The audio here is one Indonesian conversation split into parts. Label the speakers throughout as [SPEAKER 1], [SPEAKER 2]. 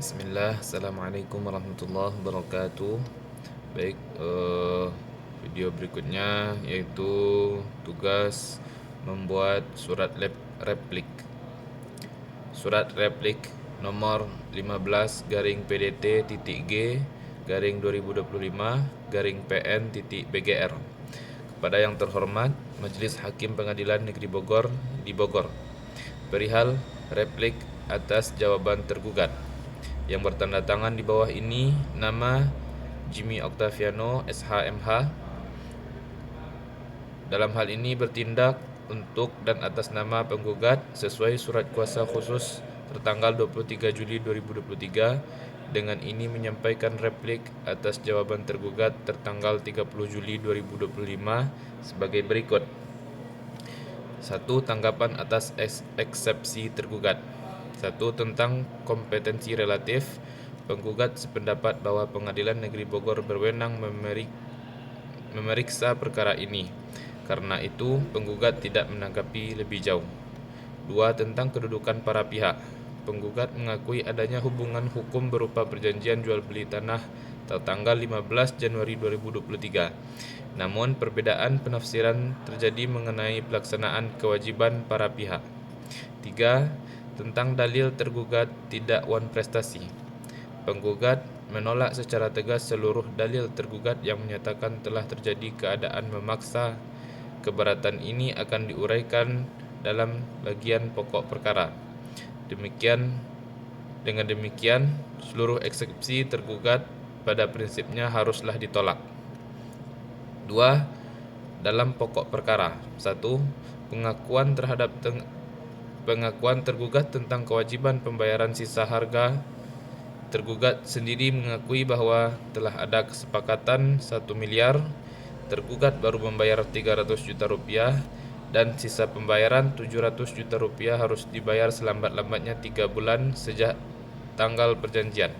[SPEAKER 1] Bismillah, Assalamualaikum warahmatullahi wabarakatuh. Baik, video berikutnya yaitu tugas membuat surat replik. Surat replik nomor 15 garing PDT titik G garing 2025 garing PN titik BGR kepada yang terhormat Majelis Hakim Pengadilan Negeri Bogor di Bogor perihal replik atas jawaban tergugat yang bertanda tangan di bawah ini nama Jimmy Octaviano SHMH. Dalam hal ini bertindak untuk dan atas nama penggugat sesuai surat kuasa khusus tertanggal 23 Juli 2023 dengan ini menyampaikan replik atas jawaban tergugat tertanggal 30 Juli 2025 sebagai berikut. 1. Tanggapan atas eksepsi tergugat. 1. Tentang kompetensi relatif. Penggugat sependapat bahwa Pengadilan Negeri Bogor berwenang memeriksa perkara ini. Karena itu, penggugat tidak menanggapi lebih jauh. 2. Tentang kedudukan para pihak. Penggugat mengakui adanya hubungan hukum berupa perjanjian jual beli tanah tertanggal 15 Januari 2023. Namun, perbedaan penafsiran terjadi mengenai pelaksanaan kewajiban para pihak. 3. Tentang dalil tergugat tidak wan prestasi. Penggugat menolak secara tegas seluruh dalil tergugat yang menyatakan telah terjadi keadaan memaksa. Keberatan ini akan diuraikan dalam bagian pokok perkara. Dengan demikian, seluruh eksepsi tergugat pada prinsipnya haruslah ditolak. 2. Dalam pokok perkara. 1. Pengakuan tergugat tentang kewajiban pembayaran sisa harga. Tergugat sendiri mengakui bahwa telah ada kesepakatan 1 miliar. Tergugat baru membayar 300 juta rupiah dan sisa pembayaran 700 juta rupiah harus dibayar selambat-lambatnya 3 bulan sejak tanggal perjanjian.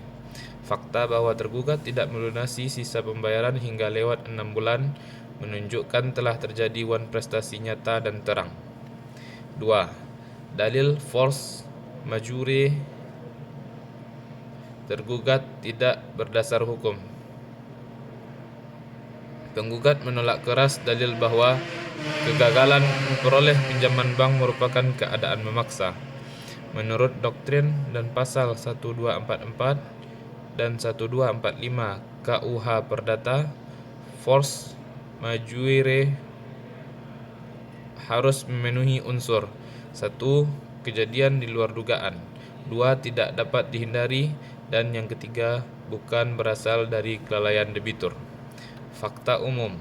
[SPEAKER 1] Fakta bahwa tergugat tidak melunasi sisa pembayaran hingga lewat 6 bulan menunjukkan telah terjadi wan prestasi nyata dan terang. 2. Dalil force majeure tergugat tidak berdasar hukum. Penggugat menolak keras dalil bahwa kegagalan memperoleh pinjaman bank merupakan keadaan memaksa. Menurut doktrin dan pasal 1244 dan 1245 KUH Perdata, force majeure harus memenuhi unsur 1. Kejadian di luar dugaan. 2. Tidak dapat dihindari. Dan yang ketiga, bukan berasal dari kelalaian debitur. Fakta umum.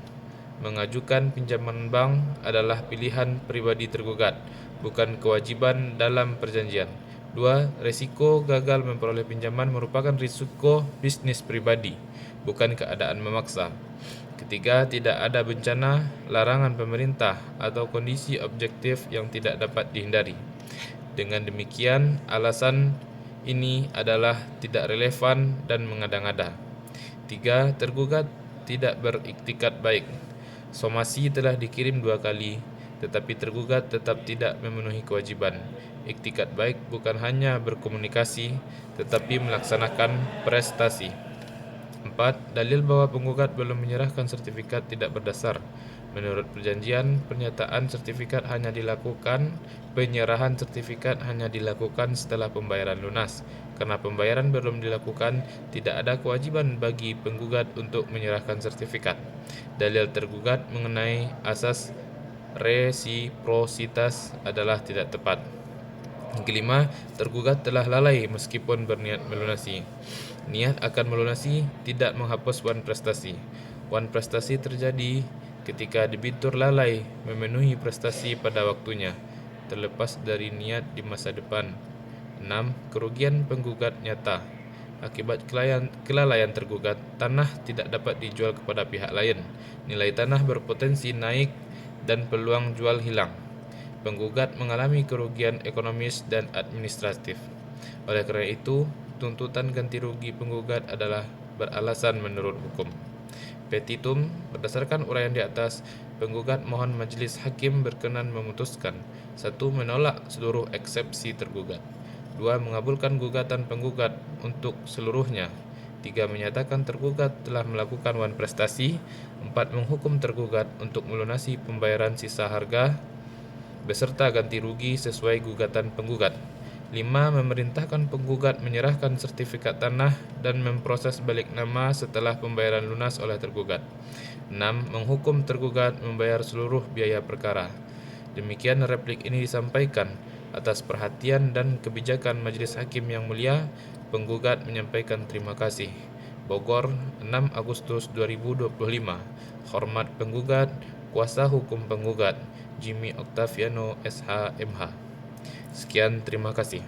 [SPEAKER 1] Mengajukan pinjaman bank adalah pilihan pribadi tergugat, bukan kewajiban dalam perjanjian. 2. Risiko gagal memperoleh pinjaman merupakan risiko bisnis pribadi, bukan keadaan memaksa. Ketiga, tidak ada bencana, larangan pemerintah, atau kondisi objektif yang tidak dapat dihindari. Dengan demikian, alasan ini adalah tidak relevan dan mengada-ngada. 3. Tergugat tidak beriktikat baik. Somasi telah dikirim 2 kali, tetapi tergugat tetap tidak memenuhi kewajiban. Iktikat baik bukan hanya berkomunikasi, tetapi melaksanakan prestasi. 4. Dalil bahwa penggugat belum menyerahkan sertifikat tidak berdasar. Menurut perjanjian, penyerahan sertifikat hanya dilakukan setelah pembayaran lunas. Karena pembayaran belum dilakukan, tidak ada kewajiban bagi penggugat untuk menyerahkan sertifikat. Dalil tergugat mengenai asas resiprositas adalah tidak tepat. Kelima, tergugat telah lalai meskipun berniat melunasi. Niat akan melunasi tidak menghapus wan prestasi. Wan prestasi terjadi ketika debitur lalai memenuhi prestasi pada waktunya, terlepas dari niat di masa depan. 6. Kerugian penggugat nyata. Akibat kelalaian tergugat, tanah tidak dapat dijual kepada pihak lain. Nilai tanah berpotensi naik dan peluang jual hilang. Penggugat mengalami kerugian ekonomis dan administratif. Oleh karena itu, tuntutan ganti rugi penggugat adalah beralasan menurut hukum. Petitum, berdasarkan uraian di atas, penggugat mohon majelis hakim berkenan memutuskan 1. Menolak seluruh eksepsi tergugat. 2. Mengabulkan gugatan penggugat untuk seluruhnya. 3. Menyatakan tergugat telah melakukan wan prestasi. 4. Menghukum tergugat untuk melunasi pembayaran sisa harga beserta ganti rugi sesuai gugatan penggugat. 5. Memerintahkan penggugat menyerahkan sertifikat tanah dan memproses balik nama setelah pembayaran lunas oleh tergugat. 6. Menghukum tergugat membayar seluruh biaya perkara. Demikian replik ini disampaikan. Atas perhatian dan kebijakan Majelis Hakim yang mulia, penggugat menyampaikan terima kasih. Bogor, 6 Agustus 2025. Hormat penggugat, Kuasa Hukum Penggugat, Jimmy Octaviano, SH, MH. Sekian, terima kasih.